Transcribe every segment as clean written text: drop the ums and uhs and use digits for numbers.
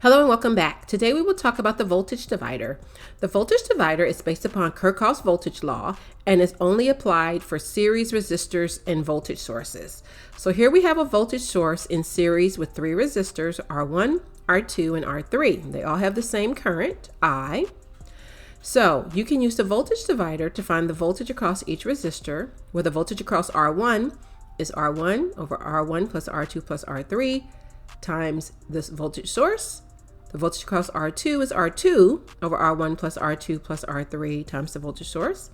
Hello and welcome back. Today we will talk about the voltage divider. The voltage divider is based upon Kirchhoff's voltage law and is only applied for series resistors and voltage sources. So here we have a voltage source in series with three resistors, R1, R2, and R3. They all have the same current, I. So you can use the voltage divider to find the voltage across each resistor, where the voltage across R1 is R1 over R1 plus R2 plus R3 times this voltage source. The voltage across R2 is R2 over R1 plus R2 plus R3 times the voltage source.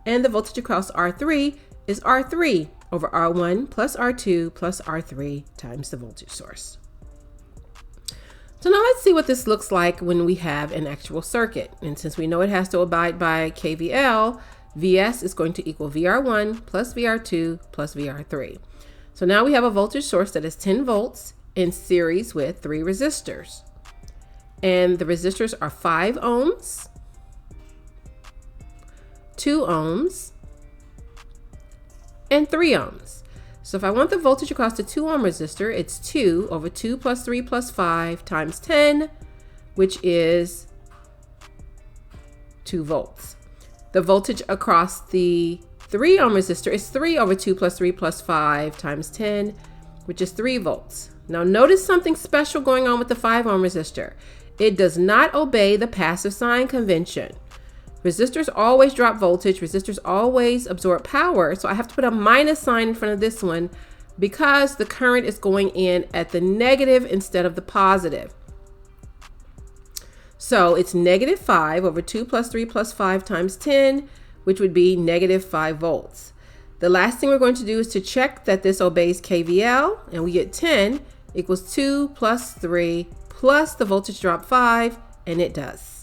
And the voltage across R3 is R3 over R1 plus R2 plus R3 times the voltage source. So now let's see what this looks like when we have an actual circuit. And since we know it has to abide by KVL, Vs is going to equal VR1 plus VR2 plus VR3. So now we have a voltage source that is 10 volts in series with three resistors. And the resistors are 5 ohms, 2 ohms, and 3 ohms. So if I want the voltage across the 2 ohm resistor, it's 2 over 2 plus 3 plus 5 times 10, which is 2 volts. The voltage across the 3 ohm resistor is 3 over 2 plus 3 plus 5 times 10, which is 3 volts. Now notice something special going on with the 5 ohm resistor. It does not obey the passive sign convention. Resistors always drop voltage. Resistors always absorb power. So I have to put a minus sign in front of this one because the current is going in at the negative instead of the positive. So it's negative 5 over 2 plus 3 plus 5 times 10, which would be negative 5 volts. The last thing we're going to do is to check that this obeys KVL, and we get 10 equals 2 plus 3 plus the voltage drop 5, and it does.